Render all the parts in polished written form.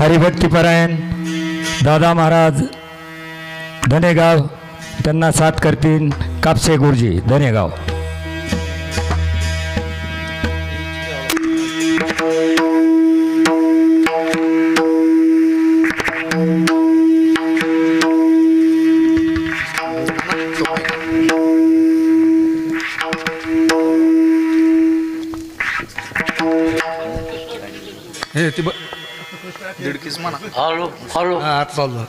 हरिभक्तीपरायण दादा महाराज धनेगाव त्यांना साथ करतील कापसे गुरुजी धनेगाव। हे ती दीडकीस म्हणा हॅलो हॅलो आता चाललो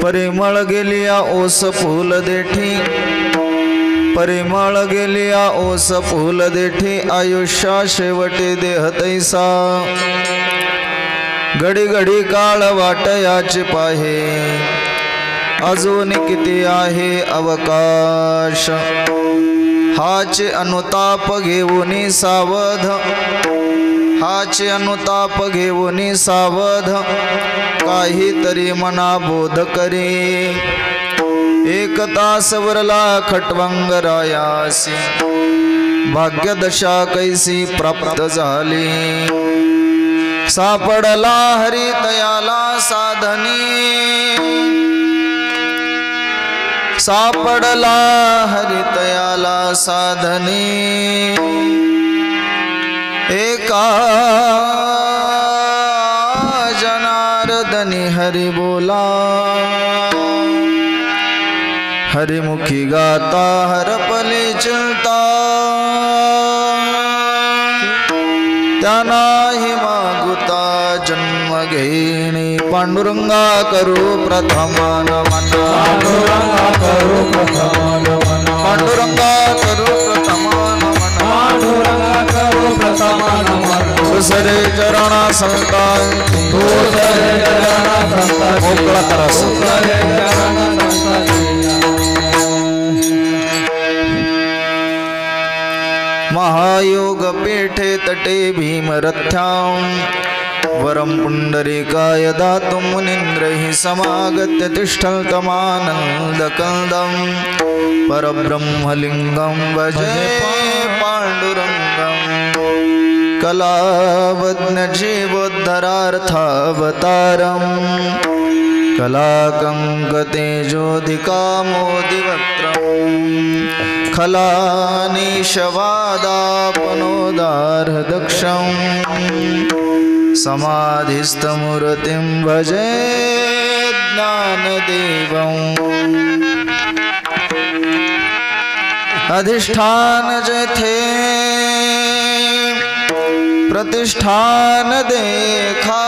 परिमळ गेलिया ओस फूल देठी, परिमळ गेलिया ओस फूल देठी, आयुष्या शेवटी देह तैसा, घडी घडी काळ वाट याची पाहे, अजून किती आहे अवकाश, हाचे अनुताप घेऊनी सावध, हाचे अनुताप घेऊनी सावध, काहीतरी मना बोध करे, एक तास वरला खटवंग रायासी, भाग्यदशा कैसी प्राप्त झाली, सापडला हरी तयाला साधनी, सापडला हरी तयाला साधनी, एका जनार्दनी हरि बोला, हरिमुखी गाता हरपली चिंता, त्यानाही मागुता जन्म घेणी, पांडुरंगा करू प्रथम नमन, पांडुरंगा करू प्रथम नमन, पांडुरंगा करू प्रथम नमन, पांडुरंगा करू प्रथम नमन, दुसरे चरण संतांची, दुसरे चरण संतांची, मोकळा करा दुसरे चरण संतांची. महायोग पेठे तटे भीमरथ्यां, वरं पुंडरीकाय दातुं मुनीन्द्रैः समागत्य तिष्ठन्तमानन्दकन्दं, परब्रह्मलिङ्गं भजे पाण्डुरङ्गं, कलावज्ञजीवोद्धरार्थावतारं, कलाकङ्कतेजोधिकामोदिवक्त्रम्, खलानिशवादापनोदार्हदक्षं, समाधिस्थमूर्तिं भजे ज्ञानदेवम्, अधिष्ठान जेथे प्रतिष्ठान देखा,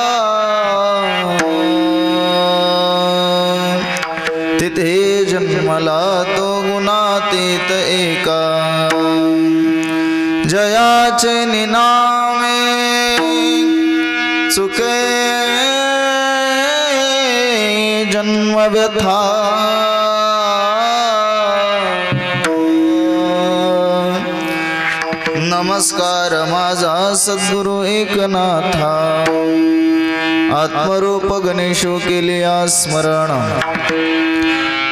तिथे जन्मला तो गुणातीत एका, जयाचे निनामे चुके जन्म व्यथा, नमस्कार माझा सद्गुरु एकनाथा, आत्मरूप गणेशो केलिया स्मरण,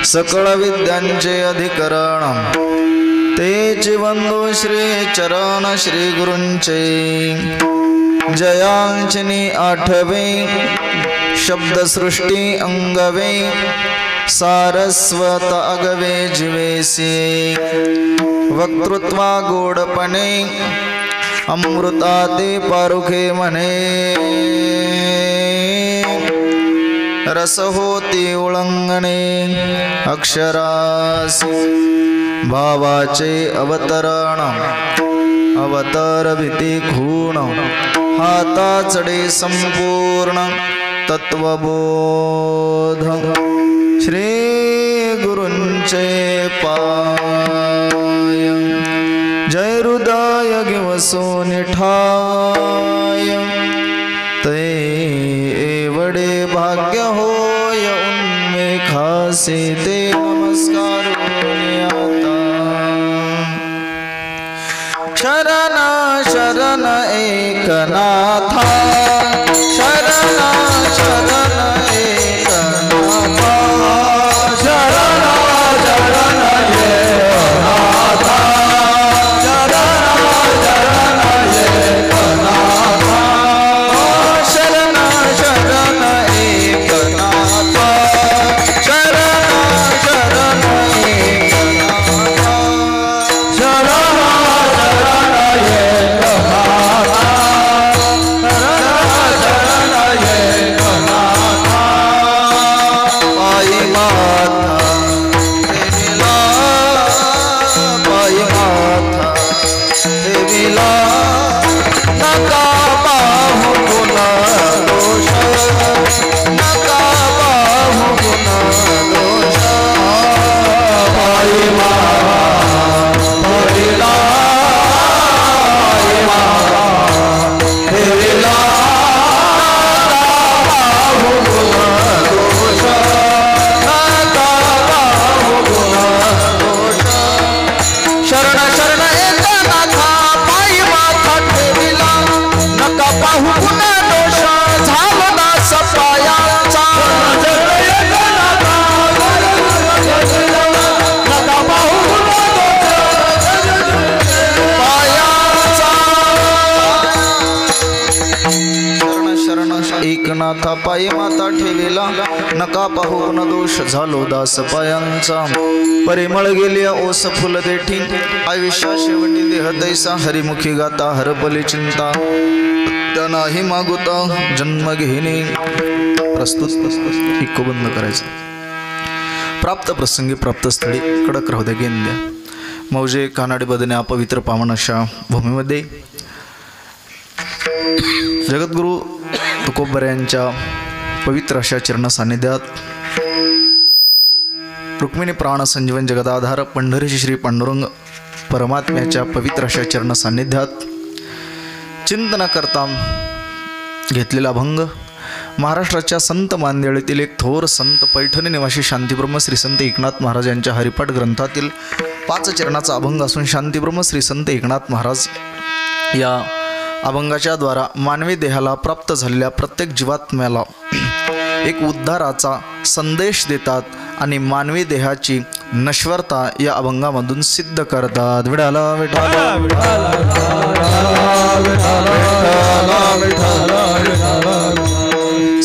सकळ विद्यांचे अधिकरण, तेचे वंदो श्री चरण श्री गुरूंचे, जयांचनी आठवे शब्दसृष्टी अंगवे, सारस्वत अगवे जीवेसी, वक्तृत्वा गोडपणे अमृता ते पारुखे म्हणे, रस होती उळंगणे अक्षरासी, भावाचे अवतरण अवतरविती खूण, हाताचडे संपूर्ण तत्वबोध, श्री गुरूंचे पाय, जय हृदय गिवसो निठाय, ते एवढे भाग्य होय उन्मेखासे, ते नमस्कार आता, शरण शरण एकनाथा, शरण शरण एकनाथा, शरण शरण एकनाथा, शरण शरण एकनाथा, शरण शरण एकनाथा, शरण शरण एकनाथा, शरण पायी माता ठेविला नका पाहू न दोष झालो दास पायांचा परिमळ गेली ओस फुल देठी आयुष्या शेवटी देह दैसा हरिमुखी गाता हरपली चिंता त्या नाही मागुता जन्म घेणे प्रस्तुत इको बंद करायचं प्राप्त प्रसंगी प्राप्त स्थळी कडक राहू द्या गेंद्या मौजे कानाडे बदण्या पवित्र पावन अशा भूमीमध्ये जगद्गुरु तुकोबर यांच्या पवित्र अशा चरण सान्निध्यात रुक्मिणी प्राण संजीवन जगदाधार पंढरीशी श्री पांडुरंग परमात्म्याच्या पवित्र अशा चरण सान्निध्यात चिंतना करता घेतलेला अभंग महाराष्ट्राच्या संत मांदेळीतील एक थोर संत पैठणी निवासी शांतीब्रह्म श्री संत एकनाथ महाराज यांच्या हरिपाठ ग्रंथातील 5 चरणाचा अभंग असून शांतीब्रह्म श्री संत एकनाथ महाराज या अभंगाच्या द्वारा मानवी देहाला प्राप्त झालेल्या प्रत्येक जीवात्म्याला एक उद्धाराचा संदेश देतात आणि मानवी देहाची नश्वरता या अभंगामधून सिद्ध करतात. विठाला विठाला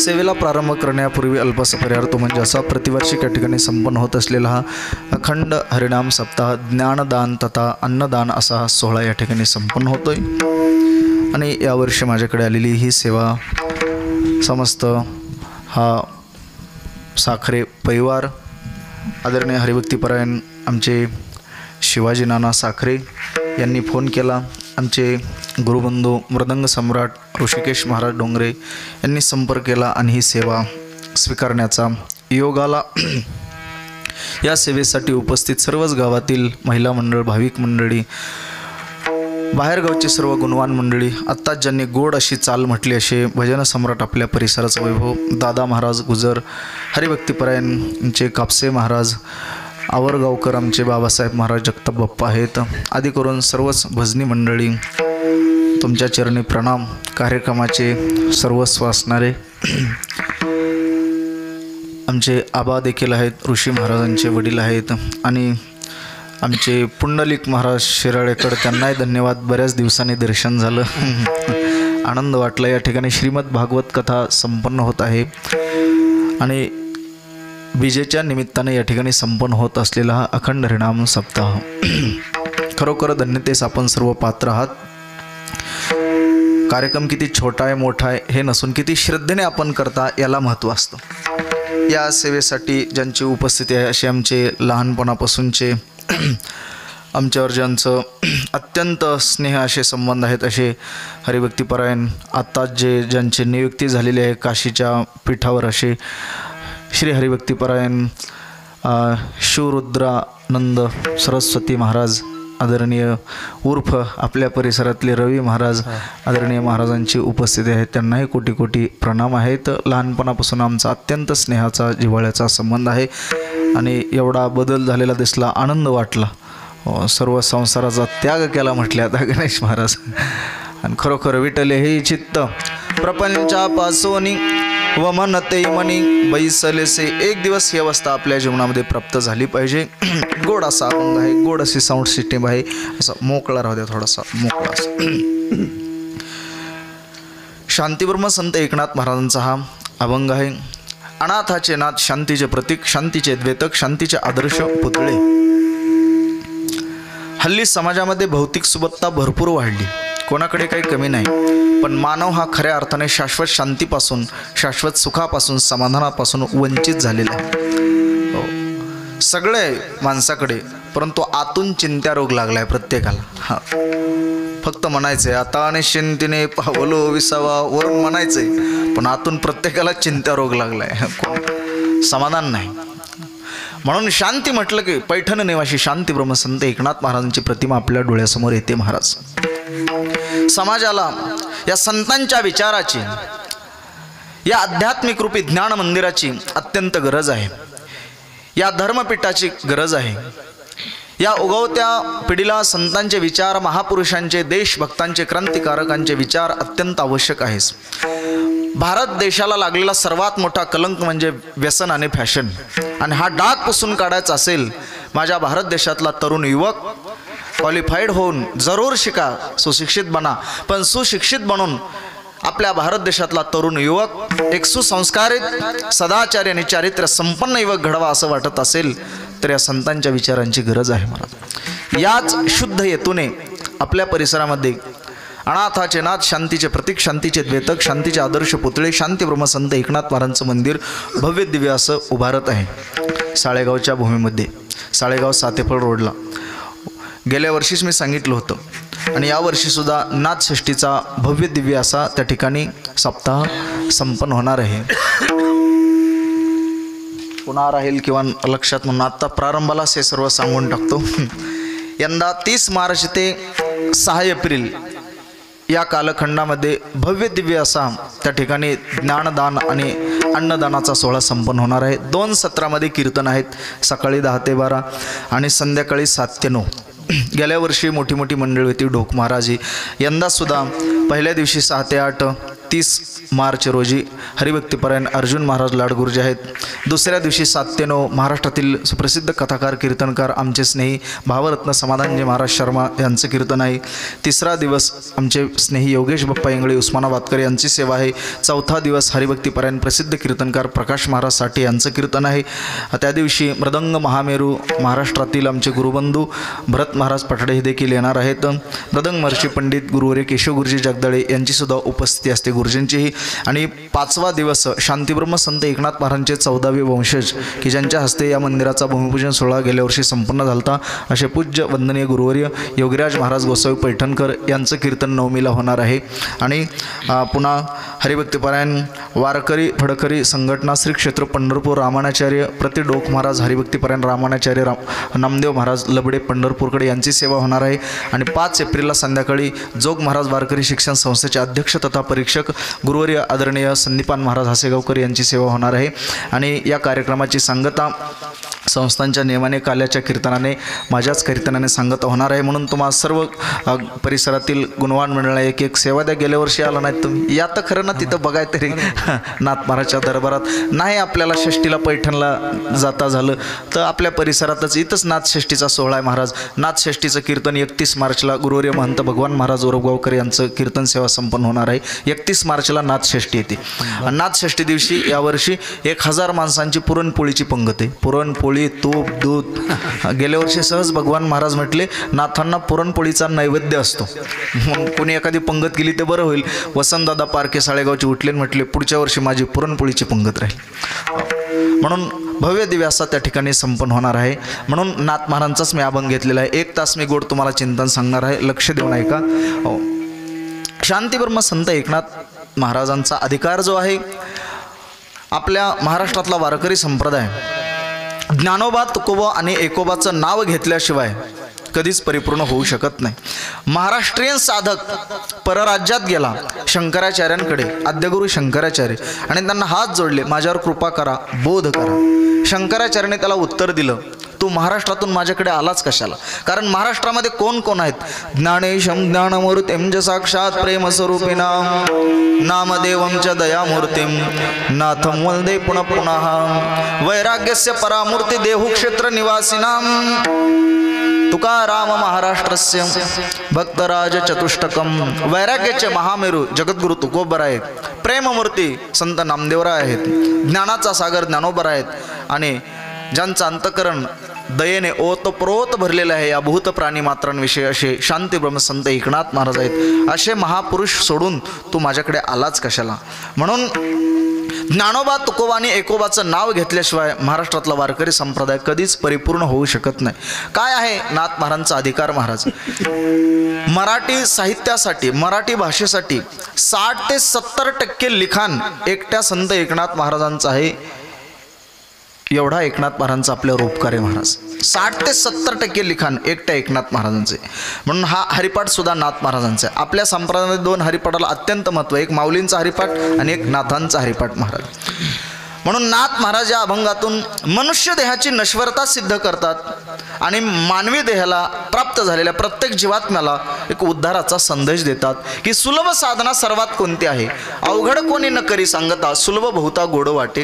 सेवेला प्रारंभ करण्यापूर्वी अल्पसा परिहार म्हणजे असा प्रतिवर्षी या ठिकाणी संपन्न होत असलेला हा अखंड हरिनाम सप्ताह ज्ञानदान तथा अन्नदान असा हा सोहळा या ठिकाणी संपन्न होतोय. आणि यावर्षी माझ्याकडे आलेली ही सेवा समस्त हा साखरे परिवार आदरणीय हरिभक्तीपरायण आमचे शिवाजी नाना साखरे यांनी फोन केला. आमचे गुरुबंधू मृदंग सम्राट ऋषिकेश महाराज डोंगरे यांनी संपर्क केला आणि ही सेवा स्वीकारण्याचा योग आला. या सेवेसाठी उपस्थित सर्वच गावातील महिला मंडळ भाविक मंडळी बाहेरगावची सर्व गुणवान मंडळी आत्ताच ज्यांनी गोड अशी चाल म्हटली असे भजन सम्राट आपल्या परिसराचा वैभव दादा महाराज गुजर हरिभक्तीपरायणचे कापसे महाराज आवरगावकर आमचे बाबासाहेब महाराज जगताप बाप्पा आहेत आदी करून सर्वच भजनी मंडळी तुमच्या चरणी प्रणाम. कार्यक्रमाचे सर्वस्व असणारे आमचे आबा देखील आहेत ऋषी महाराजांचे वडील आहेत आणि आमचे पुंडलिक महाराज शिराळेकर त्यांनाही धन्यवाद. बऱ्याच दिवसांनी दर्शन झालं आनंद वाटला. या ठिकाणी श्रीमद भागवत कथा संपन्न होत आहे आणि विजेच्या निमित्ताने या ठिकाणी संपन्न होत असलेला हा अखंड हरिनाम सप्ताह खरोखर धन्यतेस आपण सर्व पात्र आहात. कार्यक्रम किती छोटा आहे मोठा आहे हे नसून किती श्रद्धेने आपण करता याला महत्त्व असतं. या सेवेसाठी ज्यांची उपस्थिती आहे असे आमचे लहानपणापासूनचे आमच्यावर ज्यांचं अत्यंत स्नेह असे संबंध आहेत असे हरिभक्तीपरायण आत्ताच ज्यांची नियुक्ती झालेली आहे काशीच्या पीठावर असे श्री हरिभक्तीपरायण शिवरुद्रानंद सरस्वती महाराज आदरणीय उर्फ आपल्या परिसरातले रवी महाराज आदरणीय महाराजांची उपस्थिती आहे. त्यांनाही कोटी कोटी प्रणाम आहेत. लहानपणापासून आमचा अत्यंत स्नेहाचा जिव्हाळ्याचा संबंध आहे आणि एवढा बदल झालेला दिसला आनंद वाटला. सर्व संसाराचा त्याग केला म्हटले आता गणेश महाराज आणि खरोखर विठले हे चित्त प्रपंचापासून व मनते मनी बैसलेसे एक दिवस ही अवस्था आपल्या जीवनामध्ये प्राप्त झाली पाहिजे. गोड असा अभंग आहे गोड अशी साऊंड सिस्टीम आहे असा मोकळा राहू द्या थोडासा मोकळा असा. शांतीब्रह्म संत एकनाथ महाराजांचा हा अभंग आहे. अनाथाचे नाथ शांतीचे प्रतीक शांतीचे द्वेतक शांतीचे आदर्श पुतळे. हल्ली समाजामध्ये भौतिक सुबत्ता भरपूर वाढली कोणाकडे काही कमी नाही पण मानव हा खऱ्या अर्थाने शाश्वत शांतीपासून शाश्वत सुखापासून समाधानापासून वंचित झालेला आहे. सगळे माणसाकडे परंतु आतून चिंत्या रोग लागलाय प्रत्येकाला. हा फक्त म्हणायचंय आता आणि चिंतीने पावलो विसावा वरून म्हणायचंय पण आतून प्रत्येकाला चिंत्या रोग लागलाय समाधान नाही. म्हणून शांती म्हटलं की पैठण निवासी शांती ब्रह्मसंत एकनाथ महाराजांची प्रतिमा आपल्या डोळ्यासमोर येते. महाराज समाजाला या संतांच्या विचाराची या आध्यात्मिक रूपी ज्ञान मंदिराची अत्यंत गरज आहे. या धर्मपीठाची गरज आहे. या उगवत्या पिढीला संतांचे विचार महापुरुषांचे देशभक्तांचे क्रांतिकारकांचे विचार अत्यंत आवश्यक आहे. भारत देशाला लागलेला सर्वात मोठा कलंक म्हणजे व्यसन आणि फॅशन आणि हा डाग पुसून काढायचा असेल माझ्या भारत देशातला तरुण युवक क्वालिफाईड होऊन जरूर शिका सुशिक्षित बना पण सुशिक्षित बनून आपल्या भारत देशातला तरुण युवक एक सुसंस्कारित सदाचारी आणि चारित्र्य संपन्न युवक घडवा असं वाटत असेल तर या संतांच्या विचारांची गरज आहे मला। याच शुद्ध हेतूने आपल्या परिसरामध्ये अनाथाचे नाथ, शांतीचे प्रतीक, शांतीचे द्वेतक, शांतीचे आदर्श पुतळे, शांती ब्रह्मसंत एकनाथ महाराजांचं मंदिर भव्य दिव्य असं उभारत आहे साळेगावच्या भूमीमध्ये, साळेगाव सातेफळ रोडला। गेल्या वर्षीच मी सांगितलं होतं आणि यावर्षीसुद्धा नाथषष्ठीचा भव्य दिव्य असा त्या ठिकाणी सप्ताह संपन्न होणार आहे। पुन्हा राहील किंवा लक्षात म्हणून आत्ता प्रारंभालाच हे सर्व सांगून टाकतो। यंदा 30 मार्च ते 6 एप्रिल या कालखंडामध्ये भव्य दिव्य असा त्या ठिकाणी ज्ञानदान आणि अन्नदानाचा सोहळा संपन्न होणार आहे। 2 सत्रामध्ये कीर्तन आहेत, सकाळी 10 ते 12 आणि संध्याकाळी 7 ते 9। गेल्या वर्षी मोठी मोठी मंडळी होती ढोक महाराजी, यंदासुद्धा पहिल्या दिवशी 6 ते 8 30 मार्च रोजी हरिभक्तीपरायण अर्जुन महाराज लाडगुरुजी आहेत। दुसऱ्या दिवशी 7 ते 9 महाराष्ट्रातील सुप्रसिद्ध कथाकार कीर्तनकार आमचे स्नेही भावरत्न समाधानजी महाराज शर्मा यांचं कीर्तन आहे। तिसरा दिवस आमचे स्नेही योगेश बाप्पा इंगळे उस्मानाबादकर यांची सेवा आहे। चौथा दिवस हरिभक्तीपरायण प्रसिद्ध कीर्तनकार प्रकाश महाराज साठे यांचं कीर्तन आहे। त्या दिवशी मृदंग महामेरू महाराष्ट्रातील आमचे गुरुबंधू भरत महाराज पठाडे हे देखील येणार आहेत। मृदंग महर्षी पंडित गुरुवर्य केशव गुरुजी जगदाळे यांचीसुद्धा उपस्थिती असते गुरुजींचीही। आणि 5वा दिवस शांतीब्रह्म संत एकनाथ महाराजांचे 14वे वंशज की ज्यांच्या हस्ते या मंदिराचा भूमिपूजन सोहळा गेल्या वर्षी संपन्न झाला, असे पूज्य वंदनीय गुरुवर्य योगीराज महाराज गोसावी पैठणकर यांचं कीर्तन 9मीला होणार आहे। आणि पुन्हा हरिभक्तीपरायण वारकरी फडकरी संघटना श्री क्षेत्र पंढरपूर रामानाचार्य प्रति डोक महाराज हरिभक्तीपरायण रामानाचार्य नामदेव महाराज लबडे पंढरपूरकडे यांची सेवा होणार आहे। आणि 5 एप्रिलला संध्याकाळी जोग महाराज वारकरी शिक्षण संस्थेचे अध्यक्ष तथा परीक्षक गुरुवर्य आदरणीय संदीपान महाराज हासेगावकर यांची सेवा होणार आहे। आणि या कार्यक्रमाची सांगता संस्थांच्या नियमाने काल्याच्या कीर्तनाने माझ्याच कीर्तनाने सांगता होणार आहे। म्हणून तुम्हा सर्व परिसरातील गुणवान मंडळाला एक सेवा द्या। गेल्या वर्षी आला नाही तुम्ही या तर खरं ना, तिथं बघाय तरी नाथ महाराजच्या दरबारात नाही आपल्याला षष्टीला पैठणला जाता झालं तर आपल्या परिसरातच इथंच नाथषष्ठीचा सोहळा आहे। महाराज नाथषष्ठीचं कीर्तन 31 मार्चला गुरुवर्य महंत भगवान महाराज ओरगावकर यांचं कीर्तन सेवा संपन्न होणार आहे। 31 मार्चला नाथषष्ठी येते। नाथषष्ठी दिवशी यावर्षी 1000 माणसांची पुरणपोळीची पंगत आहे। पुरणपोळी, तूप, दूध। गेल्या वर्षी सहज भगवान महाराज म्हटले नाथांना पुरणपोळीचा नैवेद्य असतो, कोणी एखादी पंगत केली तर बरं होईल। वसंतदादा पारखे साळेगावचे उठले म्हटले पुढच्या वर्षी माझी पुरणपोळीची पंगत राहील। म्हणून भव्य दिव्य असा त्या ठिकाणी संपन्न होणार आहे। म्हणून नाथ महाराजांचाच मी अभंग घेतलेला आहे। 1 तास मी गोड तुम्हाला चिंतन सांगणार आहे, लक्ष देऊन ऐका। शांतीब्रह्म संत एकनाथ महाराजांचा अधिकार जो आहे, आपल्या महाराष्ट्रातला वारकरी संप्रदाय ज्ञानोबा तुकोबा आणि एकोबाचं नाव घेतल्याशिवाय कधीच परिपूर्ण होऊ शकत नाही। महाराष्ट्रीयन साधक परराज्यात गेला शंकराचार्यांकडे, आद्यगुरु शंकराचार्य, आणि त्यांना हात जोडले, माझ्यावर कृपा करा, बोध करा। शंकराचार्याने त्याला उत्तर दिलं, तू महाराष्ट्रातून माझ्याकडे आलाच कशाला? कारण महाराष्ट्रामध्ये कोण कोण आहेत? ज्ञानेशम ज्ञानमूर्तिम च साक्षात प्रेमस्वरूपिणाम नामदेवम च दयामूर्तिम नाथम वंदे पुनः पुनः वैराग्यस्य परामूर्ति देहुक्षेत्र निवासिनाम तुकाराम महाराष्ट्रस्य भक्तराज चतुष्टकम। वैराग्याचे महामेरू जगद्गुरु तुकोबर आहेत, प्रेममूर्ती संत नामदेवराय आहेत, ज्ञानाचा सागर ज्ञानोबर आहेत आणि ज्यांचं अंतकरण दयेने ओतप्रोत भरलेलं आहे या भूत प्राणी मात्रांविषयी असे शांती ब्रह्मसंत एकनाथ महाराज आहेत। असे महापुरुष सोडून तू माझ्याकडे आलाच कशाला? म्हणून ज्ञानोबा तुकोबा आणि एकोबाचं नाव घेतल्याशिवाय महाराष्ट्रातला वारकरी संप्रदाय कधीच परिपूर्ण होऊ शकत नाही। काय आहे नाथ महाराजांचा अधिकार? महाराज मराठी साहित्यासाठी, मराठी भाषेसाठी 60 ते 70% लिखाण एकट्या संत एकनाथ महाराजांचं आहे। एवढा एकनाथ महाराजांचा आपल्यावर उपकार आहे। महाराज 60 ते 70% लिखाण एकट्या एकनाथ महाराजांचे। म्हणून हा हरिपाठ सुद्धा नाथ महाराजांचा आहे। आपल्या संप्रदायामध्ये 2 हरिपाठाला अत्यंत महत्त्व, एक माऊलींचा हरिपाठ आणि एक नाथांचा हरिपाठ महाराज। म्हणून नाथ महाराज या अभंगातून मनुष्य देहाची नश्वरता सिद्ध करतात आणि मानवी देहाला प्राप्त झालेल्या प्रत्येक जीवात्म्याला एक उद्धाराचा संदेश देतात की सुलभ साधना सर्वात कोणती आहे? अवघड कोणी न करी सांगता सुलभ बहुता गोड वाटे,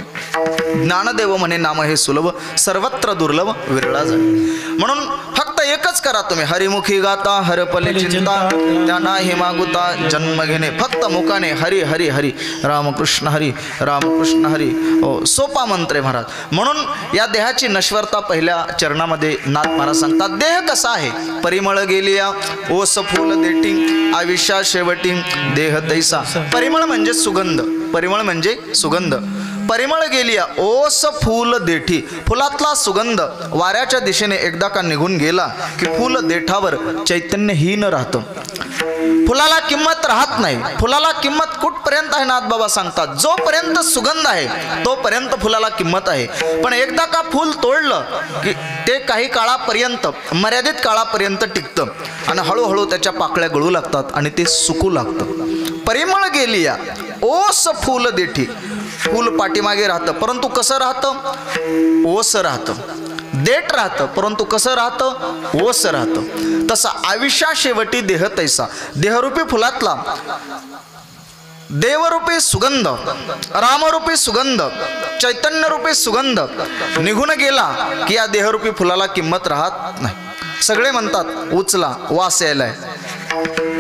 ज्ञानदेव म्हणे नाम हे सुलभ सर्वत्र दुर्लभ विरळा जाणे। म्हणून फक्त एकच करा तुम्ही, हरिमुखी गाता हरपले चिंता, त्या नाही मागुता जन्म घेणे. फक्त मुखाने हरी हरी हरी, रामकृष्ण हरी रामकृष्ण हरी. सोपा मंत्र आहे महाराज. म्हणून या देहाची नश्वरता पहिल्या चरणामध्ये नाथ महाराज सांगतात. देह कसा आहे? परिमळ गेलिया ओस फूल देठी, आयुष्या शेवटी देह तैसा. परिमळ म्हणजे सुगंध, परिमळ म्हणजे सुगंध. परिमळ गेलिया ओस फूल देठी, फुलातला सुगंध वाऱ्याच्या दिशेने एकदा का निघून गेला की फूल देठावर चैतन्यहीन राहतं. फुलाला किंमत राहत नाही. फुलाला किंमत कुठपर्यंत आहे? नाथ बाबा सांगतात, जोपर्यंत सुगंध आहे तोपर्यंत फुलाला किंमत आहे. पण एकदा का फूल तोडलं की ते काही काळापर्यंत, मर्यादित काळापर्यंत टिकतं आणि हळूहळू त्याच्या पाकळ्या गळू लागतात आणि ते सुकू लागतं. परिमळ गेलिया ओस फूल देठी, फूल पाठीमागे राहतं परंतु कसं राहतं? ओस राहतं. देठ राहतं परंतु कसं राहतं? ओस राहतं. तसा आयुष्या शेवटी देह तैसा, देहरूपी फुलातला देवरूपी सुगंध, रामरूपी सुगंध, चैतन्यरूपी सुगंध निघून गेला की या देहरूपी फुलाला किंमत राहत नाही. सगळे म्हणतात उचला, वास यायलाय,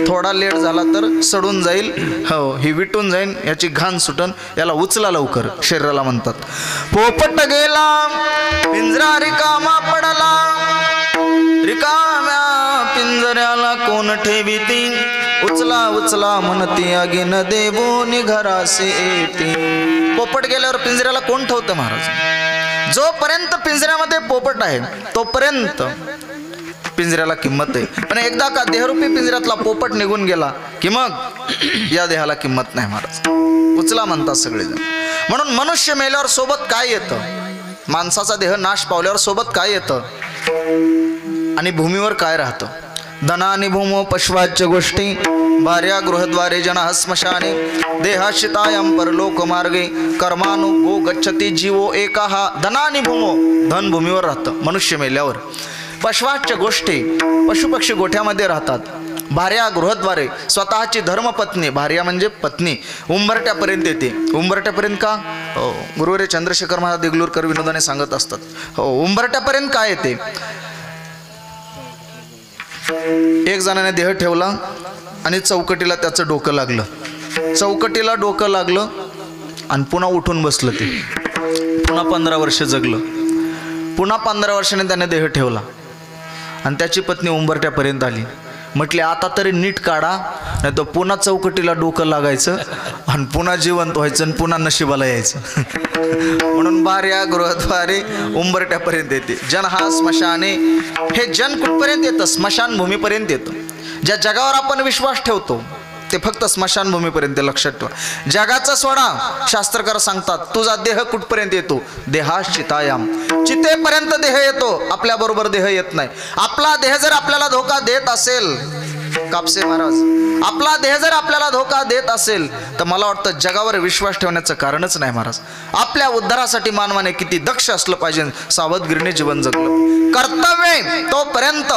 थोडा लेट झाला तर सडून जाईल, हो ही विटून जाईल, याची घाण सुटन, याला उचला लवकर, शरीराला म्हणतात. पोपट गेला पिंजरा रिकामा पडला, रिकाम्या पिंजऱ्याला कोण ठेविती, उचला उचला म्हणती आगीन देवोनी घरासे येते. पोपट गेल्यावर पिंजऱ्याला कोण ठेवतं महाराज? जोपर्यंत पिंजऱ्यामध्ये पोपट आहे तोपर्यंत पिंजऱ्याला किंमत आहे. पण एकदा का देहरूपी पिंजऱ्यातला पोपट निघून गेला की मग या देहाला किंमत नाही महाराज. उचला म्हणतात सगळेजण. म्हणून मनुष्य मेल्यावर सोबत काय येतं? माणसाचा देह नाश पावल्यावर सोबत काय येतं आणि भूमीवर काय राहतं? धनानि भूमो पशवाच्य गोष्टी, भार्या गृहद्वारे जना स्मशाने, देहाशितायं परलोक मार्गे, कर्मानुगो गच्छति जीवो एकाहा. धनानि भूमो, धन भूमीवर राहतं मनुष्य मेल्यावर. पशवाच्य गोष्टी, पशुपक्षी गोठ्यामध्ये राहतात. भार्या गृहद्वारे, स्वतःची धर्मपत्नी, भार्या म्हणजे पत्नी, उंबरट्यापर्यंत येते. उंबरट्यापर्यंत का? हो, गुरुवारी चंद्रशेखर महाराज देगलूरकर विनोदाने सांगत असतात. हो, उंबरट्यापर्यंत काय येते? एक जणाने देह ठेवला आणि चौकटीला त्याचं डोकं लागलं, चौकटीला डोकं लागलं आणि पुन्हा उठून बसलं. ते पुन्हा 15 वर्ष जगलं. पुन्हा 15 वर्षाने त्याने देह ठेवला आणि त्याची पत्नी उंबरट्यापर्यंत आली. म्हटले आता तरी नीट काढा, नाही तर पुन्हा चौकटीला डोकं लागायचं आणि पुन्हा जिवंत व्हायचं आणि पुन्हा नशिबाला यायचं. म्हणून भार्या गृहद्वारे उंबरट्यापर्यंत येते. जन हा स्मशाने, हे जन कुठपर्यंत येतं? स्मशान भूमीपर्यंत येतं. ज्या जगावर आपण विश्वास ठेवतो ते फक्त स्मशानभूमीपर्यंत, लक्षात ठेवा. जगाचा सोडा, शास्त्रकार सांगतात तुझा देह कुठपर्यंत येतो? देहाश्चितायाम, चितेपर्यंत देह येतो, आपल्या बरोबर देह येत नाही. आपला देह जर आपल्याला धोका देत असेल, कापसे महाराज, आपला देह जर आपल्याला धोका देत असेल तर मला वाटतं जगावर विश्वास ठेवण्याचं कारणच नाही महाराज. आपल्या उद्धारासाठी मानवाने किती दक्ष असलं पाहिजे, सावधगिरीने जीवन जगलं. कर्तव्य तोपर्यंत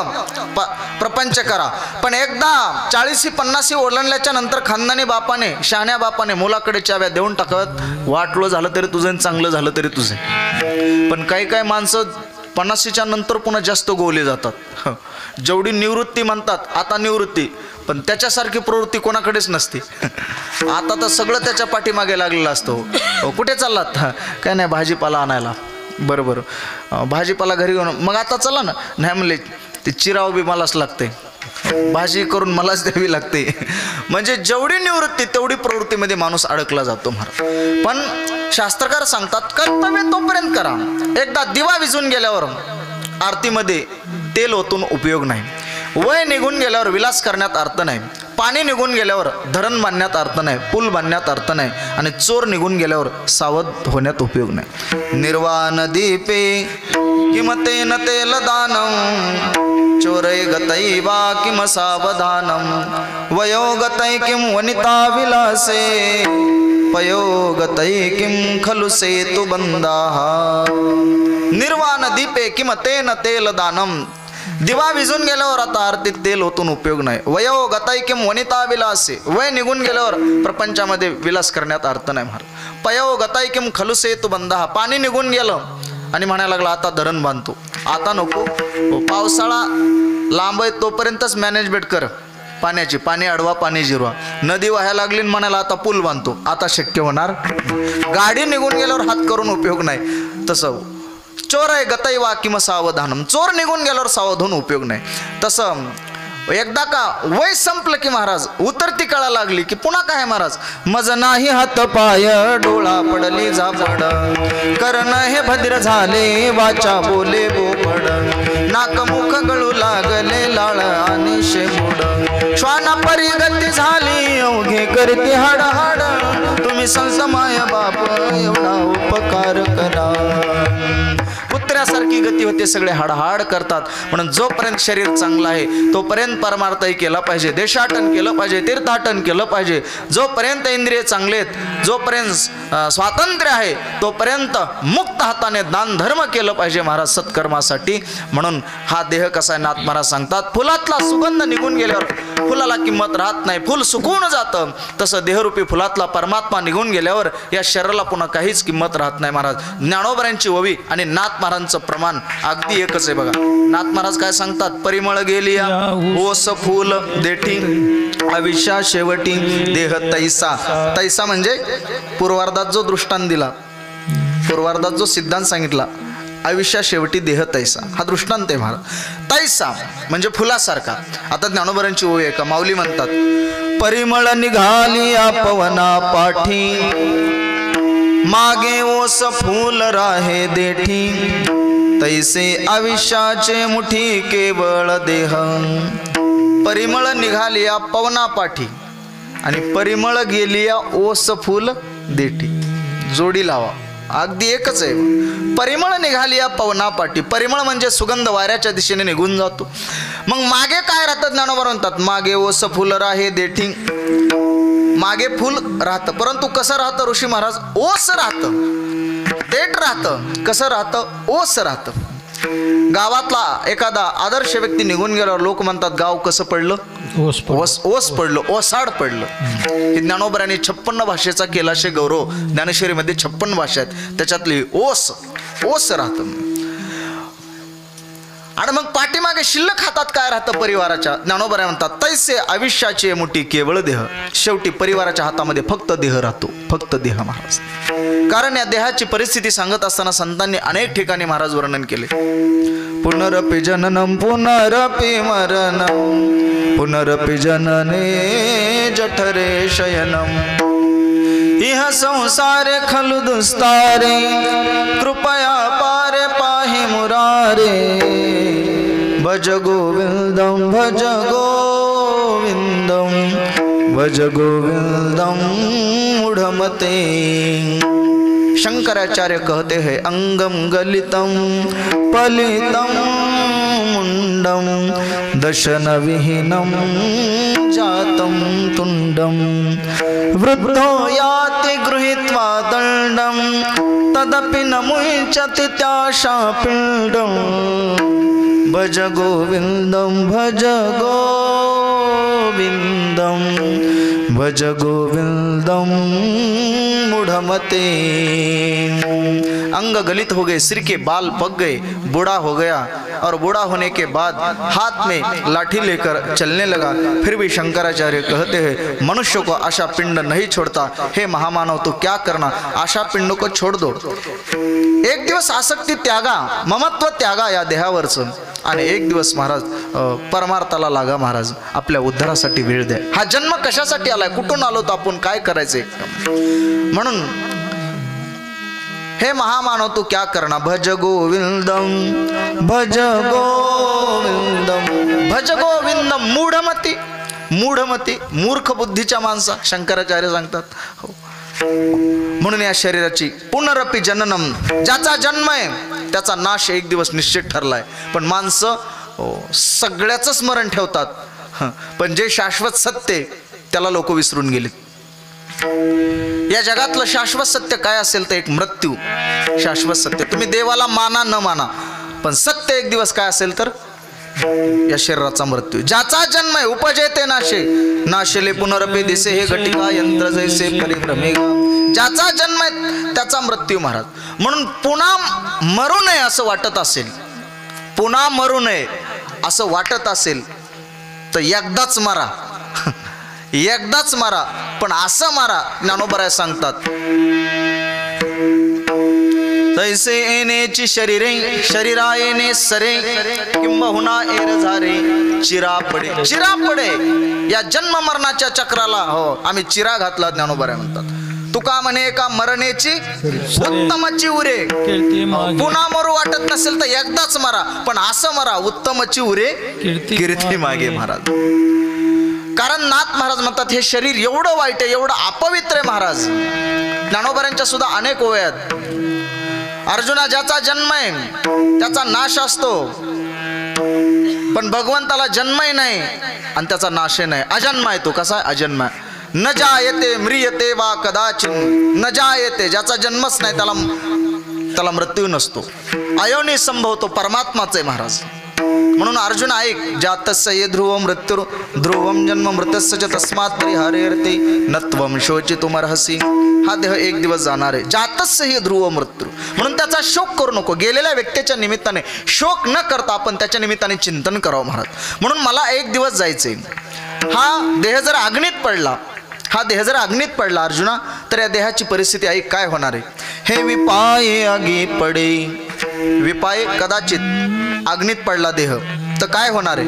प्रपंच करा, पण एकदा 40-50 ओलांडल्याच्या नंतर खानदानी बापाने, शहाण्या बापाने मुलाकडे चाव्या देऊन टाकत, वाटलं झालं तरी तुझं, चांगलं झालं तरी तुझं. पण काही माणसं 50च्या नंतर पुन्हा जास्त गोवले जातात. जेवढी निवृत्ती म्हणतात, आता निवृत्ती, पण त्याच्यासारखी प्रवृत्ती कोणाकडेच नसते. आता तर सगळं त्याच्या पाठीमागे लागलेलं असतं. कुठे चाललात? काय नाही, भाजीपाला आणायला. बरोबर, भाजीपाला घरी घेऊन, मग आता चला ना. नाही म्हणले ते चिराव बी मलाच लागते, भाजी करून मलाच द्यावी लागते. म्हणजे जेवढी निवृत्ती तेवढी प्रवृत्तीमध्ये माणूस अडकला जातो महाराज. पण शास्त्रकार सांगतात कर्तव्य तोपर्यंत करा. एकदा दिवा विझून गेल्यावर आरतीमध्ये तेल ओतून उपयोग नाही. वय निघून गेल्यावर विलास करण्यात अर्थ नाही. पाणी निघून गेल्यावर धरण बांधण्यात अर्थ नाही, पूल बांधण्यात अर्थ नाही. आणि चोर निघून गेल्यावर सावध होण्यात उपयोग नाही. निर्वाण दीपे किमतेन तेल दानम, चोरै गतै वा किम सावधानम, वयो गतै किम वनिता विलासे, पयोगतै किम खलु सेतु बंदाः. निर्वाण दीपे किम तेन तेल दानम, दिवा विझून गेल्यावर आता आरतीत तेल ओतून उपयोग नाही. वयो गतै किम वनिता विलासे, वय निघून गेल्यावर प्रपंचामध्ये विलास करण्यात अर्थ नाही महाराज. पयो गतै किम खलु सेतु बंदाः, पाणी निघून गेलं आणि म्हणायला लागला आता धरण बांधतो, आता नको. पावसाळा लांब आहे तोपर्यंतच मॅनेजमेंट कर पाण्याची. पाणी अडवा, पाणी जिरवा. नदी व्हायला लागली म्हणाला आता पूल बांधतो. आता शक्य होणार. गाडी निघून गेल्यावर हात करून उपयोग नाही. तसं चोर आहे गतई वा किंवा सावधानम. चोर निघून गेल्यावर सावध होऊन उपयोग नाही. तसं एकदा का वय संपलं की महाराज उतरती कळा लागली की पुन्हा काय महाराज, मज नाही हात पाय डोळा पडली झापड, कर्ण हे भद्र झाले वाचा बोले बोपड, नाक मुख गळू लागले लाळ आणि शेमुड, श्वाना परिगती झाली अवघे करते हाड हाड, तुम्ही संत माय बाप एवढा उपकार करा. कुत्र्यासारखी गती होते, सगळे हाडहाड करतात. म्हणून जोपर्यंत शरीर चांगलं आहे तोपर्यंत परमार्थही केला पाहिजे, देशाटन केलं पाहिजे, तीर्थाटन केलं पाहिजे. जोपर्यंत इंद्रिय चांगले आहेत, जोपर्यंत स्वातंत्र्य आहे तोपर्यंत मुक्त हाताने दान धर्म केलं पाहिजे महाराज सत्कर्मासाठी. म्हणून हा देह कसा आहे नाथ महाराज सांगतात, फुलातला सुगंध निघून गेल्यावर फुलाला किंमत राहत नाही, फुल सुकून जातं. तसं देहरूपी फुलातला परमात्मा निघून गेल्यावर या शरीराला पुन्हा काहीच किंमत राहत नाही महाराज. ज्ञानोबरांची ओवी आणि नाथ महाराजांचं प्रमाण अगदी एकच आहे बघा. नाथ महाराज काय सांगतात, परिमळ गेलिया ओस फूल देठी आविष्या शेवटी देह तैसा. तैसा म्हणजे पूर्वार्धात जो दृष्टांत दिला, पूर्वार्धात जो सिद्धांत सांगितला, आयुष्या शेवटी देह तैसा हा दृष्टांत आहे महाराज. तैसा म्हणजे फुलासारखा. आता ज्ञानोबरांची ओवी आहे का, माऊली म्हणतात, परिमळ निघालिया पवना पाठी, मागे ओस फूल राहे देठी, तैसे आयुष्याचे मुठी केवळ देह. परिमळ निघालिया पवना पाठी आणि परिमळ गेलिया ओस फूल देठी, जोडी लावा, अगदी एकच आहे. परिमळ निघालिया पवना पाठी, परिमळ म्हणजे सुगंध वाऱ्याच्या दिशेने निघून जातो. मग मागे काय राहतं ज्ञानोबा म्हणतात, मागे ओस फुल राहे देठी, मागे फुल राहतं परंतु कसं राहतं ऋषी महाराज, ओस राहतं, देठ राहतं. कसं राहतं, ओस राहतं. गावातला एखादा आदर्श व्यक्ती निघून गेल्यावर लोक म्हणतात गाव कसं पडलं, ओस पडलं, ओसाड पडलं. हे ज्ञानोबरांनी 56 भाषेचा केलाशे गौरव. ज्ञानेश्वरीमध्ये 56 भाषा आहेत, त्याच्यातली ओस राहतं. आणि मग पाठीमागे शिल्लक हातात काय राहतं परिवाराच्या, ज्ञानोबरा म्हणतात तैसे आयुष्याचे मुठी केवळ देह. शेवटी परिवाराच्या हातामध्ये फक्त देह राहतो, फक्त देह महाराज. कारण या देहाची परिस्थिती सांगत असताना संतांनी अनेक ठिकाणी महाराज वर्णन केले. पुनरपि जननम पुनरपि मरणम, पुनरपि जनने जठरे शयनम, इह संसारे खलु दुस्तारे, कृपया पारे पाहि मुरारे, भज गोविंदम भज गोविंदम भज गोविंदम मूढ़मते. शंकराचार्य कहते हैं अंगम गलितम पलितम मुंडम, दशन विहीनम जातम तुंडम, वृद्धो याति गृहीत्वा दंडम, तदपि न मुञ्चति त्याशा पिंडम, भज गोविंदम भज गोविंदम भज गोविंदम मूढ़मते. अंग गलित हो गए, सिर के बाल पक गए, बूढ़ा हो गया और बूढ़ा होने के बाद हाथ में लाठी लेकर चलने लगा. फिर भी शंकराचार्य कहते हैं मनुष्य को आशा पिंड नहीं छोड़ता. हे महामानव तो क्या करना, आशा पिंड को छोड़ दो. एक दिवस आसक्ती त्यागा, ममत्व त्यागा या देहावरचं, आणि एक दिवस महाराज परमार्थाला लागा महाराज. आपल्या उद्धारासाठी वेळ द्या. हा जन्म कशासाठी आलाय, कुठून आलो तर आपण काय करायचंय. म्हणून हे महामानव तू क्या करना, भज गोविंदम भज गोविंदम भज गोविंदम मूढमती. मूढमती मूर्ख बुद्धीच्या माणसा शंकराचार्य सांगतात. हो, म्हणून या शरीराची पुनरपि जननम, ज्याचा जन्म आहे त्याचा नाश एक दिवस निश्चित ठरलाय. पण माणसं सगळ्याचं स्मरण ठेवतात, पण जे शाश्वत सत्य त्याला लोक विसरून गेलेत. या जगातलं शाश्वत सत्य काय असेल तर एक मृत्यू शाश्वत सत्य. तुम्ही देवाला माना न माना, पण सत्य एक दिवस काय असेल तर या शरीराचा मृत्यू. ज्याचा जन्म आहे उपजयते नाशे, नाशेले पुनरपि दिसे हे घटिका यंत्र जैसे परिभ्रमे. ज्याचा जन्म आहे त्याचा मृत्यू महाराज. म्हणून पुन्हा मरू नये असं वाटत असेल पुन्हा मरू नये असं वाटत असेल तर एकदाच मारा एकदाच मारा, पण असं मारा. ज्ञानोबराय सांगतात तैसे येण्याची शरीरे शरीरा येणे सरे किंबहुना एर झारे चिरा पडे. या जन्म मरणाच्या चक्राला हो आम्ही चिरा घातला. ज्ञानोबराय म्हणतात तुका म्हणे का मरण्याची उत्तमची उरे, पुन्हा मरू वाटत नसेल तर एकदाच मारा, पण असं मारा उत्तमची उरे कीर्ती मागे. महाराज कारण नाथ महाराज म्हणतात हे शरीर एवढं वाईट आहे, एवढं अपवित्र आहे. महाराज ज्ञानोबरांच्या सुद्धा अनेक ओव्या आहेत. अर्जुना ज्याचा जन्म आहे त्याचा नाश असतो, पण भगवंताला जन्मही नाही आणि त्याचा नाशही नाही. अजन्म आहे तो. कसा अजन्म आहे. न जायते म्रियते वा कदाचित. न जायते ज्याचा जन्मच नाही त्याला मृत्यू नसतो. अयोनी संभवतो परमात्माच आहे. महाराज म्हणून अर्जुन ऐक जातस्य ये ध्रुवम मृत्यू ध्रुवम जन्म मृतस्य च तस्मात् परिहारेर्ते नत्वम शोचितुमर्हसि. हा देह एक दिवस जाणार आहे. जातस्य ये ध्रुव मृत्यू म्हणून त्याचा शोक करू नको. गेलेल्या व्यक्तीच्या निमित्ताने शोक न करता आपण त्याच्या निमित्ताने चिंतन करावं. महाराज म्हणून मला एक दिवस जायचंय. हा देह जर अग्नीत पडला अर्जुना तर या देहाची परिस्थिती ऐक काय होणार आहे. हे विपाये आगी पडे. विपाये कदाचित अग्नीत पडला देह तर काय होणार आहे.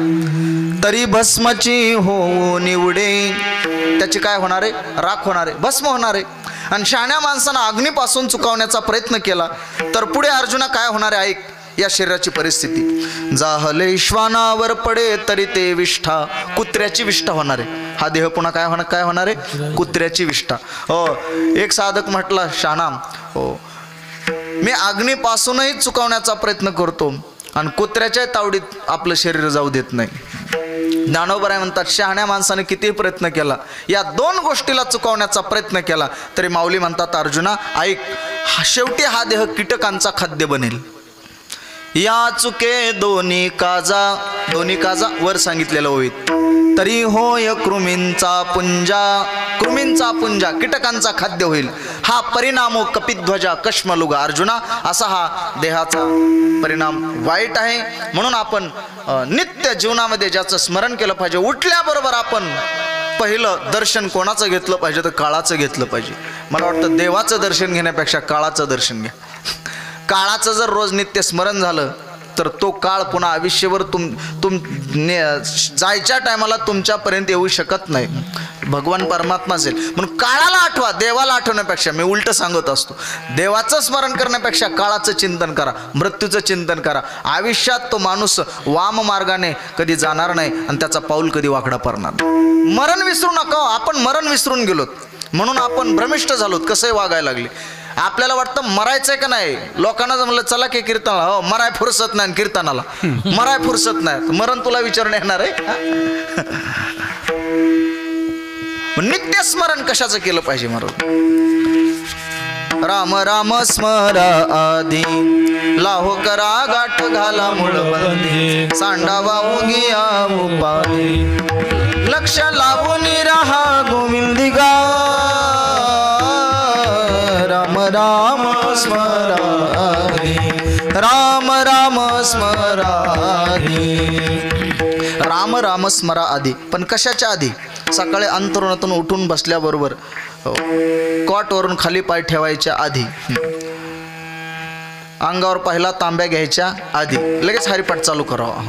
तरी भस्माची होऊ निवडे. त्याची काय होणार आहे. राख होणार आहे, भस्म होणार आहे. आणि शहाण्या माणसानं अग्नीपासून चुकावण्याचा प्रयत्न केला तर पुढे अर्जुना काय होणार आहे. ऐक या शरीराची परिस्थिती. जाहले श्वानावर पडे तरी ते विष्ठा. कुत्र्याची विष्ठा होणार आहे. हा देह पुन्हा काय होणार आहे. कुत्र्याची विष्ठा. हो एक साधक म्हटला शहाणा हो मी अग्नीपासूनही चुकावण्याचा प्रयत्न करतो आणि कुत्र्याच्या तावडीत आपलं शरीर जाऊ देत नाही. ज्ञानोबराय म्हणतात शहाण्या माणसाने किती प्रयत्न केला, या दोन गोष्टीला चुकवण्याचा प्रयत्न केला तरी माऊली म्हणतात अर्जुना ऐक शेवटी हा देह कीटकांचा खाद्य बनेल. या चुके दोन्ही काजा वर सांगितलेलं होईल. तरी होय कृमींचा पुंजा कीटकांचा खाद्य होईल. हा परिणामो कपिध्वजा कश्मलुगा. अर्जुना असा हा देहाचा परिणाम वाईट आहे. म्हणून आपण नित्य जीवनामध्ये ज्याचं स्मरण केलं पाहिजे. उठल्याबरोबर आपण पहिलं दर्शन कोणाचं घेतलं पाहिजे तर काळाचं घेतलं पाहिजे. मला वाटतं देवाचं दर्शन घेण्यापेक्षा काळाचं दर्शन घ्या. काळाचं जर रोज नित्य स्मरण झालं तर तो काळ पुन्हा आयुष्यभर जायच्या टायमाला तुमच्यापर्यंत येऊ शकत नाही. भगवान परमात्मा असेल म्हणून काळाला आठवा. देवाला आठवण्यापेक्षा मी उलट सांगत असतो देवाचं स्मरण करण्यापेक्षा काळाचं चिंतन करा, मृत्यूचं चिंतन करा. आयुष्यात तो माणूस वाम मार्गाने कधी जाणार नाही आणि त्याचा पाऊल कधी वाकडा पडणार. मरण विसरू नका. आपण मरण विसरून गेलोत म्हणून आपण भ्रमिष्ट झालोत. कसंही वागायला लागले. आपल्याला वाटतं मरायचंय का नाही. लोकांना म्हणलं चला की कीर्तनाला. हो मराय फुरसत नाही कीर्तनाला मराय फुरसत नाही. मरण तुला विचारून येणार आहे. नित्य स्मरण कशाचं केलं पाहिजे. राम राम स्मरा आधी लाहो करा गाठ घाला मुळबंदी सांडावा उगिया उपाधी लक्ष लावून राहा गोविंदिगा. राम राम स्मराधी राम राम स्मराधी. राम राम स्मरा आधी. पण कशाच्या आधी. सकाळी अंतरुणातून उठून बसल्याबरोबर कॉटवरून खाली पाय ठेवायच्या आधी, अंगावर पहिला तांब्या घ्यायच्या आधी लगेच हरिपाठ चालू करावा.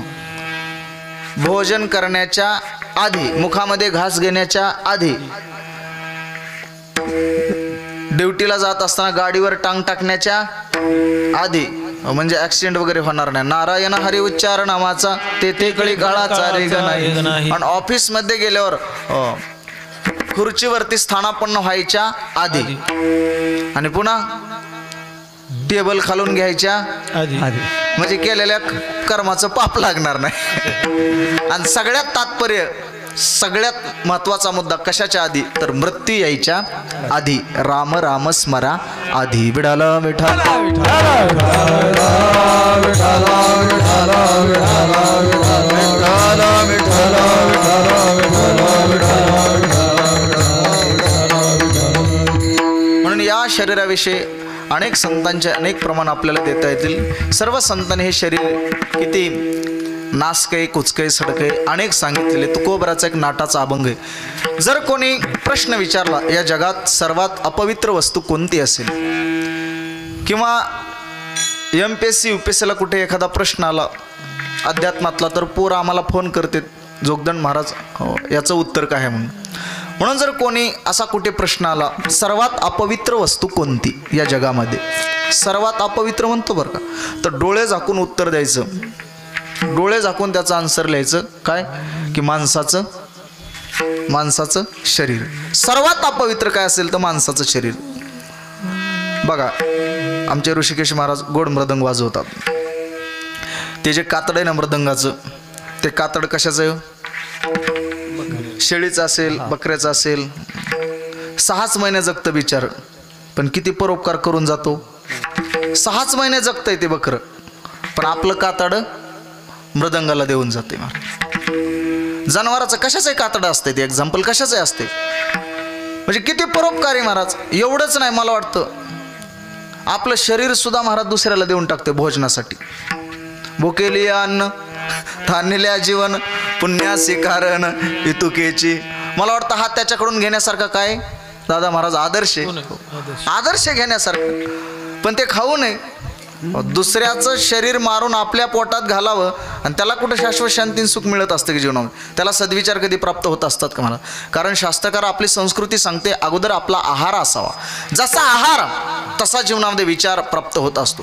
भोजन करण्याच्या आधी, मुखामध्ये घास घेण्याच्या आधी, ड्युटीला जात असताना गाडीवर टांग टाकण्याच्या आधी, म्हणजे ऍक्सिडेंट वगैरे होणार नाही. नारायण हरी उच्चार नामाचा ते कळी काळाचा रे ग नाही. आणि ऑफिस मध्ये गेल्यावर खुर्चीवरती स्थानापन्न व्हायच्या आधी आणि पुन्हा टेबल खालून घ्यायच्या आधी, म्हणजे केलेल्या कर्माचं पाप लागणार नाही. आणि सगळ्यात तात्पर्य, सगळ्यात महत्वाचा मुद्दा कशाच्या आधी तर मृत्यू यायच्या आधी. राम राम स्मरा आधी. विठाला विठाला म्हणून या शरीराविषयी अनेक संतांचे अनेक प्रमाण आपल्याला देता येतील. सर्व संतांनी हे शरीर किती नासकय कुचकय सडकय अनेक सांगितलेले. तुकोबराचा एक नाटाचा अभंग आहे. जर कोणी प्रश्न विचारला या जगात सर्वात अपवित्र वस्तू कोणती असेल, किंवा MPSC UPSCला कुठे एखादा प्रश्न आला अध्यात्मातला, तर पोरं आम्हाला फोन करते, जोगदंड महाराज याचं उत्तर काय आहे म्हणून. म्हणून जर कोणी असा कुठे प्रश्न आला, सर्वात अपवित्र वस्तू कोणती या जगामध्ये, सर्वात अपवित्र म्हणतो बरं का, तर डोळे झाकून उत्तर द्यायचं. डोळे झाकून त्याचं आन्सर लिहायचं. काय की माणसाचं शरीर सर्वात अपवित्र काय असेल तर माणसाचं शरीर. बघा आमचे ऋषिकेश महाराज गोड मृदंग वाजवतात. ते जे कातड आहे ना मृदंगाचं, ते कातड कशाचं आहे? शेळीचं असेल, बकऱ्याचं असेल. 6च महिने जगतं बिचार, पण किती परोपकार करून जातो. 6च महिने जगतंय ते बकरं, पण आपलं कातड मृदंगाला देऊन जाते. जनावराचं कशाचं आहे कातडं असते, ते एक्झाम्पल कशाचं असते. म्हणजे किती परोपकारी महाराज. एवढंच नाही, मला वाटतं आपलं शरीर सुद्धा महाराज दुसऱ्याला देऊन टाकते भोजनासाठी. भुकेली अन्न थानिल्या जीवन पुण्यासी कारण इतुकेची. मला वाटतं हा त्याच्याकडून घेण्यासारखा काय दादा महाराज आदर्श घेण्यासारखं. पण ते खाऊ नये, दुसऱ्याचं शरीर मारून आपल्या पोटात घालावं. आणि त्याला कुठं शाश्वत शांती सुख मिळत असतं की जीवनामध्ये? त्याला सद्विचार कधी प्राप्त होत असतात का मला? कारण शास्त्रकार आपली संस्कृती सांगते अगोदर आपला आहार असावा. जसा आहार तसा जीवनामध्ये विचार प्राप्त होत असतो.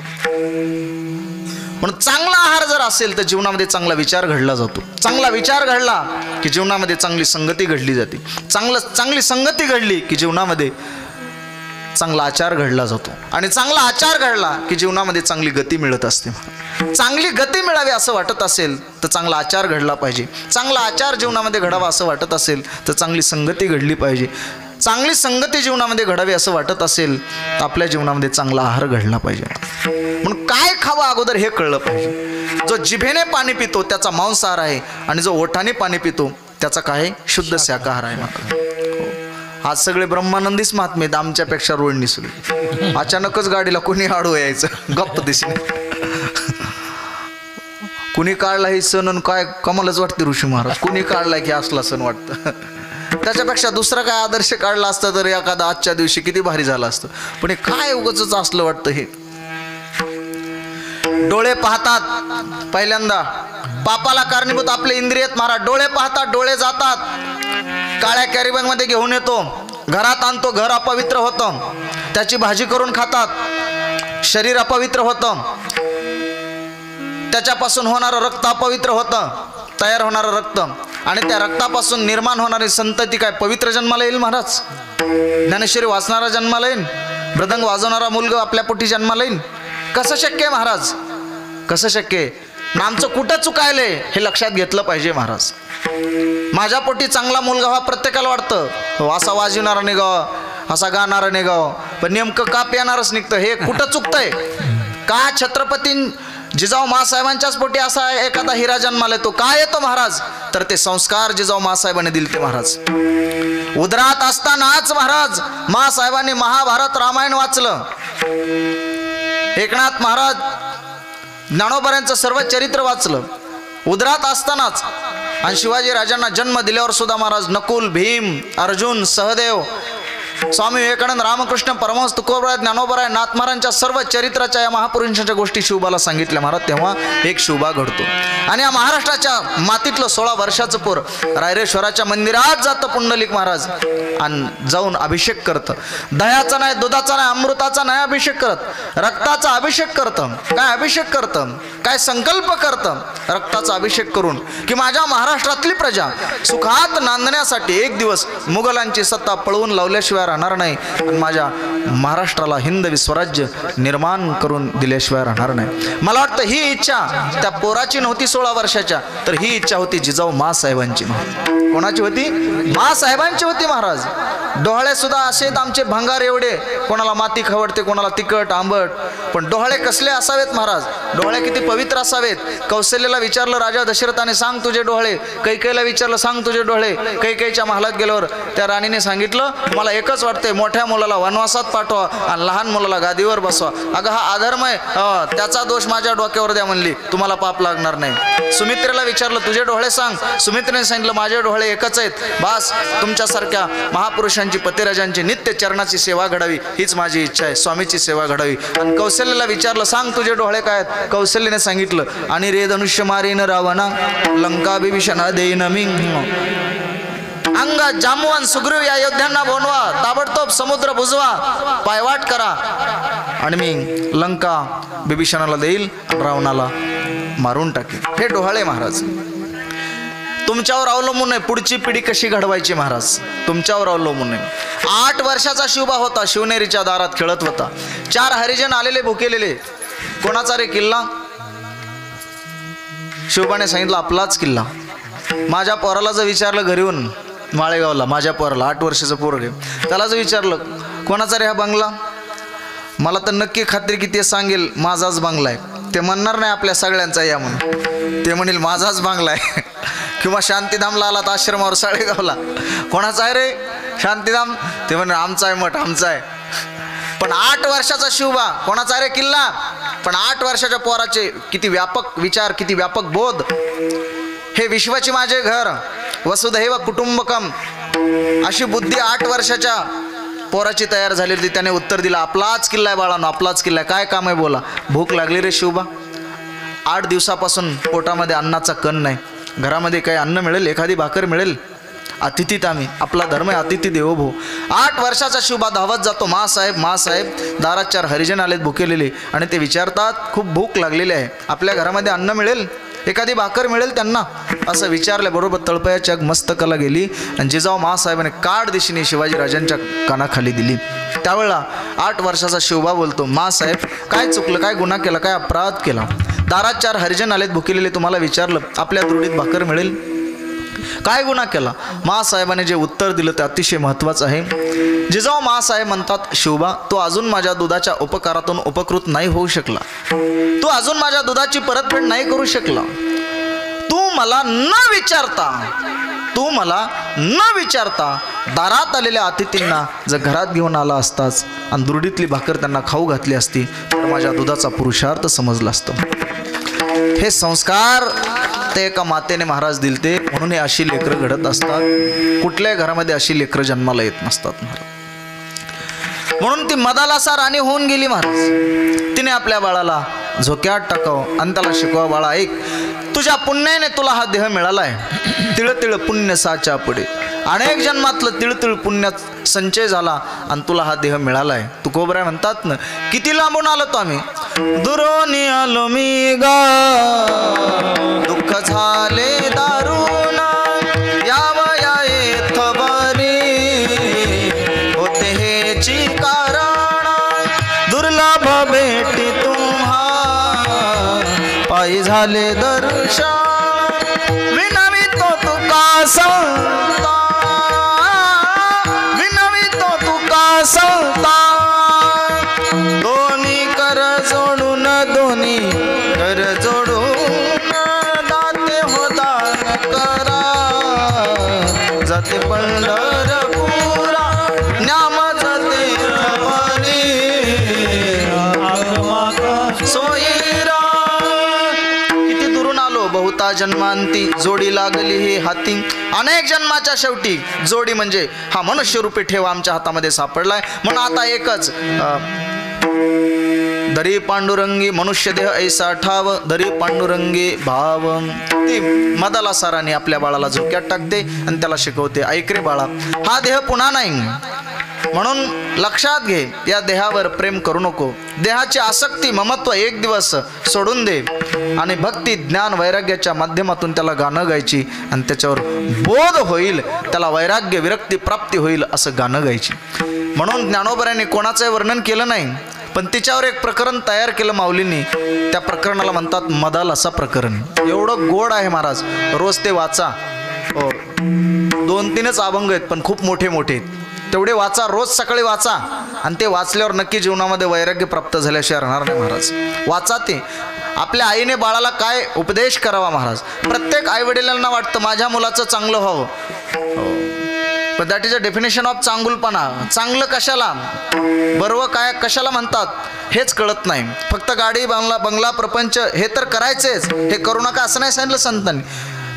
म्हणून चांगला आहार जर असेल तर जीवनामध्ये चांगला विचार घडला जातो. चांगला विचार घडला की जीवनामध्ये चांगली संगती घडली जाते. चांगली संगती घडली की जीवनामध्ये चांगला आचार घडला जातो. आणि चांगला आचार घडला की जीवनामध्ये चांगली गती मिळत असते. चांगली गती मिळावी असं वाटत असेल तर चांगला आचार घडला पाहिजे. चांगला आचार जीवनामध्ये घडावा असं वाटत असेल तर चांगली संगती घडली पाहिजे. चांगली संगती जीवनामध्ये घडावी असं वाटत असेल तर आपल्या जीवनामध्ये चांगला आहार घडला पाहिजे. म्हणून काय खावं अगोदर हे कळलं पाहिजे. जो जिभेने पाणी पितो त्याचा मांसाहार आहे, आणि जो ओठाने पाणी पितो त्याचा काय शुद्ध शाकाहार आहे. आज सगळे ब्रह्मानंदीच महात्मे आमच्यापेक्षा रोडणी सुरू. अचानकच गाडीला कोणी आडवं यायचं गप्प दिसणे. कुणी काढला हे सण, काय कमालच वाटते ऋषी महाराज. कुणी काढलाय की असला सण वाटतं. त्याच्यापेक्षा दुसरा काय आदर्श काढला असता तर एखादा आजच्या दिवशी किती भारी झालं असतं. पण हे काय उगाचच असलं वाटतं. हे डोळे पाहतात पहिल्यांदा, पापाला कारणीभूत आपले इंद्रियत महाराज. डोळे पाहतात, डोळे जातात, काळ्या कॅरीबॅग मध्ये घेऊन येतो, घरात आणतो, घर अपवित्र होतं. त्याची भाजी करून खातात, शरीर अपवित्र होतं. त्याच्यापासून होणारं रक्त अपवित्र होतं, तयार होणारं रक्त. आणि त्या रक्तापासून निर्माण होणारी संतती काय पवित्र जन्माला येईल महाराज? ज्ञानेश्वरी वाचणारा जन्माला येईल, मृदंग वाजवणारा मुलगा आपल्या पोटी जन्माला येईल? कसं शक्य आहे महाराज? कसं शक्य आहे? आमचं कुठं चुकायलंय हे लक्षात घेतलं पाहिजे महाराज. माझ्या पोटी चांगला मुलगा हा प्रत्येकाला वाटतं, असा वाजवणारा निघावा, असा गाणारा निघावा, पण नेमकं का पिणारच निघतं. हे कुठं चुकतंय का? छत्रपती जिजाऊ महासाहेबांच्याच पोटी असा एखादा हिरा जन्माला येतो, का येतो महाराज? तर ते संस्कार जिजाऊ महासाहेबांनी दिले ते महाराज. उदरात असतानाच महाराज महासाहेबांनी महाभारत रामायण वाचलं. एकनाथ महाराज ज्ञानोबाऱ्यांचं सर्व चरित्र वाचलं उदरात असतानाच. आणि शिवाजी राजांना जन्म दिल्यावर सुद्धा महाराज नकुल, भीम, अर्जुन, सहदेव, स्वामी विवेकानंद, रामकृष्ण परमहंस, तुकोबराय, ज्ञानोबराय, नाथ महाराजांच्या सर्व चरित्राच्या या महापुरुषांच्या गोष्टी शिवबाला सांगितल्या महाराज. तेव्हा एक शिवबा घडतो. आणि या महाराष्ट्राच्या मातीतलं 16 वर्षाचं पोर रायरेश्वराच्या मंदिरात जातं पुंडलिक महाराज आणि जाऊन अभिषेक करतं. दह्याचा नाही, दुधाचा नाही, अमृताचा नाही अभिषेक करत, रक्ताचा अभिषेक करतं. काय अभिषेक करतं? काय संकल्प करतं? रक्ताचा अभिषेक करून की माझ्या महाराष्ट्रातली प्रजा सुखात नांदण्यासाठी एक दिवस मुघलांची सत्ता पळवून लावल्याशिवाय राहणार नाही, आणि माझ्या महाराष्ट्राला हिंदवी स्वराज्य निर्माण करून दिल्याशिवाय राहणार नाही. मला वाटतं ही इच्छा त्या पोराची नव्हती 16 वर्षाच्या, तर ही इच्छा होती जिजाऊ महासाहेबांची. कोणाची होती? महासाहेबांची होती महाराज. डोहाळे सुद्धा असेत आमचे भंगार एवढे, कोणाला माती खवडते, कोणाला तिखट आंबट, पण डोहाळे कसले असावेत महाराज? डोहाळे किती पवित्र असावेत. कौशल्याला विचारलं राजा दशरथाने, सांग तुझे डोहाळे. कैकेयीला विचारलं, सांग तुझे डोहाळे. कैकेयीच्या महालात गेल्यावर त्या राणीने सांगितलं, मला एकच वाटतंय, मोठ्या मुलाला वनवासात पाठवा आणि लहान मुलाला गादीवर बसवा. अगं हा अधर्म आहे, त्याचा दोष माझ्या डोक्यावर द्या म्हणली, तुम्हाला पाप लागणार नाही. सुमित्रेला विचारलं, तुझे डोहाळे सांग. सुमित्रेने सांगितलं, माझे डोहाळे एकच आहेत, बास तुमच्यासारख्या महापुरुषांची पतिराजांची नित्य चरणाची सेवा घडावी हीच माझी इच्छा आहे, स्वामीची सेवा घडावी. आणि कौशल्याला विचारलं, सांग तुझे डोहाळे काय आहेत? कौशल्याने सांगितलं, आणि रे धनुष्य मारीन रावणा, लंका विभीषणा देईन मी, अंगा जामवान सुग्रीव या योद्ध्यांना बोलवा, ताबडतोब समुद्र बुजवा, पायवाट करा, आणि मी लंका विभीषणाला देईल, रावणाला मारून टाकेल. हे डोहाळे महाराज. तुमच्यावर अवलंबून आहे पुढची पिढी कशी घडवायची महाराज, तुमच्यावर अवलंबून आहे. 8 वर्षाचा शिवबा होता, शिवनेरीच्या दारात खेळत होता. 4 हरिजन आलेले भुकेलेले. कोणाचा रे किल्ला? शिवबाने सांगितलं, आपलाच किल्ला. माझ्या पोराला जर विचारलं घरी येऊन माळेगावला, माझ्या पोराला 8 वर्षाचं पोरग आहे, त्याला जर विचारलं कोणाचा रे हा बंगला, मला तर नक्की खात्री की ते सांगेल माझाच बंगला आहे. ते म्हणणार नाही आपल्या सगळ्यांचा या म्हणून, ते म्हणेल माझाच बंगला आहे. किंवा शांतीधामला आला तर आश्रमावर साळेगावला, कोणाचा आहे रे शांतीधाम, ते म्हणे आमचा आहे मठ, आमचा आहे. पण 8 वर्षाचा शिवबा, कोणाचा रे किल्ला, पण 8 वर्षाच्या पोराचे किती व्यापक विचार, किती व्यापक बोध. हे विश्वाची माझे घर, वसुधैव कुटुंबकम, अशी बुद्धी 8 वर्षाच्या पोराची तयार झाली होती. त्याने उत्तर दिलं, आपलाच किल्ला आहे बाळांनो, आपलाच किल्ला आहे. काय काम आहे बोला. भूक लागली रे शिवबा, 8 दिवसापासून पोटामध्ये अन्नाचा कण नाही. घरामध्ये काही अन्न मिळेल, एखादी भाकर मिळेल. अतिथीत आम्ही, आपला धर्म आहे अतिथी देवो भो. 8 वर्षाचा शिवबा धावत जातो, मासाहेब मासाहेब. दारात 4 हरिजन आलेत भुकेलेले, आणि ते विचारतात, खूप भूक लागलेली आहे, आपल्या घरामध्ये अन्न मिळेल, एखादी भाकर मिळेल त्यांना, असं विचारल्याबरोबर तळपायाच्या मस्तकाला गेली आणि जिजाऊ मासाहेबाने काड दिशेने शिवाजीराजांच्या कानाखाली दिली. त्यावेळेला 8 वर्षाचा शिवबा बोलतो, मासाहेब काय चुकलं, काय गुन्हा केला, काय अपराध केला? दारात 4 हरिजन आलेत भुकेलेले, तुम्हाला विचारलं आपल्या दुर्डीत भाकर मिळेल, काय गुन्हा केला? मासाहेबाने जे उत्तर दिलं ते अतिशय महत्त्वाचं आहे. जिजाऊ मासाहेब म्हणतात, शिवबा तू अजून माझ्या दुधाच्या उपकारातून उपकृत नाही होऊ शकला, तू अजून माझ्या दुधाची परतफेड नाही करू शकला. तू मला न विचारता दारात आलेल्या अतिथींना जर घरात घेऊन आला असताच आणि दुर्डीतली भाकर त्यांना खाऊ घातली असती तर माझ्या दुधाचा पुरुषार्थ समजला असतो. हे संस्कार ते एका मातेने महाराज दिलते, म्हणून हे अशी लेकरं घडत असतात. कुठल्याही घरामध्ये अशी लेकरं जन्माला येत नसतात महाराज. म्हणून ती मदालासा राणी होऊन गेली महाराज. तिने आपल्या बाळाला झोक्यात टाकावं आणि त्याला शिकवा, बाळा ऐक, तुझ्या पुण्याने तुला हा देह मिळालाय, तिळतिळ पुण्य साच्या पुढे. अनेक जन्मातलं तिळतिळ पुण्यात संचय झाला आणि तुला हा देह मिळालाय. तू कोबऱ्या म्हणतात ना, किती लांबून आलो तो आम्ही, दुरोनी आलो मी गा, दुःख झाले दारुणा, यावया येथ बरी, होते हेची कारण, दुर्लभ भेटी तुम्हा, पायी झाले दर्शन, विनवितो तुका संता, विनवितो तुका संता, दोन्ही कर जोडून, दोन्ही कर जोडून, दाते हो दान करा, जाते पंढरपुरा, न्याम जाते खबरी, सोयीरा. किती दुरून आलो बहुता जन्मांती, जोडी लागली ही हाती, अनेक जन्माच्या शेवटी जोडी म्हणजे हा मनुष्य रूपी ठेवा आमच्या हातामध्ये सापडलाय. म्हणून आता एकच, दरी पांडुरंगी मनुष्य देह ऐसा ठाव, दरी पांडुरंगी भाव. ती मदालासा राणी आपल्या बाळाला झोक्यात टाकते आणि त्याला शिकवते, ऐक रे बाळा, हा देह पुन्हा नाही, म्हणून लक्षात घे, या देहावर प्रेम करू नको. देहाची आसक्ती ममत्व एक दिवस सोडून दे आणि भक्ती ज्ञान वैराग्याच्या माध्यमातून त्याला गाणं गायची आणि त्याच्यावर बोध होईल, त्याला वैराग्य विरक्ती प्राप्ती होईल असं गाणं गायची. म्हणून ज्ञानोबरांनी कोणाचंही वर्णन केलं नाही, पण तिच्यावर एक प्रकरण तयार केलं माऊलींनी. त्या प्रकरणाला म्हणतात मदालासा प्रकरण. एवढं गोड आहे महाराज, रोज ते वाचा. 2-3च अभंग आहेत पण खूप मोठे मोठे आहेत. तेवढे वाचा, रोज सकाळी वाचा, आणि ते वाचल्यावर नक्की जीवनामध्ये वैराग्य प्राप्त झाल्याशिवाय राहणार नाही महाराज. वाचा ते. आपल्या आईने बाळाला काय उपदेश करावा महाराज. प्रत्येक आई वडिलांना वाटतं माझ्या मुलाचं चांगलं व्हावं, पण that is a definition of चांगुलपणा. चांगलं कशाला, बरोबर काय कशाला म्हणतात हेच कळत नाही. फक्त गाडी, बंगला, प्रपंच हे तर करायचेच, हे करू नका असं नाही सांगितलं संतांनी,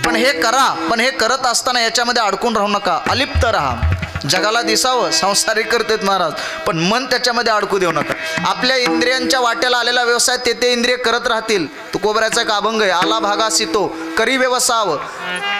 पण हे करा. पण हे करत असताना याच्यामध्ये अडकून राहू नका, अलिप्त राहा. जगाला दिसावं संसारिक करतेत महाराज, पण मन त्याच्यामध्ये अडकू देऊ नका. आपल्या इंद्रियांच्या वाट्याला आलेला व्यवसाय ते इंद्रिय करत राहतील. तू कोबऱ्याचा एक अभंग आहे, आला भागा सितो करी व्यवसाव.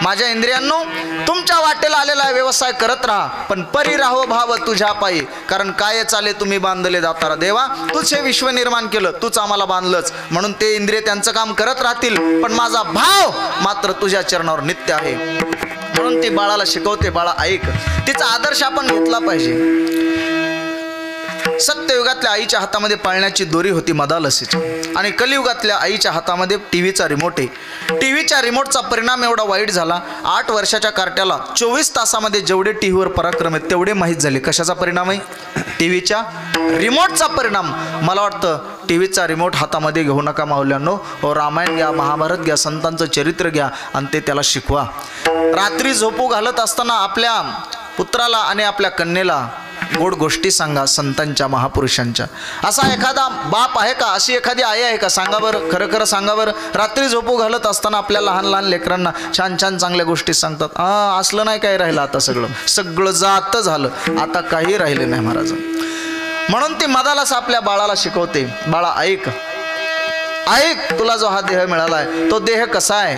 माझ्या इंद्रियांनो, तुमच्या वाटेला आलेला व्यवसाय करत राहा, पण परी राहो भाव तुझ्या पायी. कारण काय चाले तुम्ही बांधले दातारा. देवा, तूच हे विश्व निर्माण केलं, तूच आम्हाला बांधलंच, म्हणून ते इंद्रिय त्यांचं काम करत राहतील, पण माझा भाव मात्र तुझ्या चरणावर नित्य आहे. म्हणून ती बाळाला शिकवते, बाळा ऐक. तिचा आदर्श आपण घेतला पाहिजे. सत्ययुगातल्या आईच्या हातामध्ये पाळण्याची दोरी होती मदालसीची, आणि कलियुगातल्या आईच्या हातामध्ये टीव्हीचा रिमोट आहे. टीव्हीच्या रिमोटचा परिणाम एवढा वाईट झाला, 8 वर्षाच्या कार्ट्याला 24 तासामध्ये जेवढे टीव्हीवर पराक्रम आहेत तेवढे माहीत झाले. कशाचा परिणाम आहे? टीव्हीच्या रिमोटचा परिणाम. मला वाटतं टीव्हीचा रिमोट हातामध्ये घेऊ नका माऊल्यांनो. रामायण घ्या, महाभारत घ्या, संतांचं चरित्र घ्या, आणि ते त्याला शिकवा. रात्री झोपू घालत असताना आपल्या पुत्राला आणि आपल्या कन्येला गोड गोष्टी सांगा संतांच्या, महापुरुषांच्या. असा एखादा बाप आहे का, अशी एखादी आई आहे का? सांगा बरं, खरं खरं सांगा बरं. रात्री झोपू घालत असताना आपल्या लहान लहान लेकरांना छान छान चांगल्या गोष्टी सांगतात. असलं नाही काय राहिलं आता, सगळं जात झालं, आता काही राहिलं नाही महाराज. म्हणून ती मदालस आपल्या बाळाला शिकवते, बाळा ऐक, ऐक, तुला जो हा देह मिळालाय तो देह कसा आहे,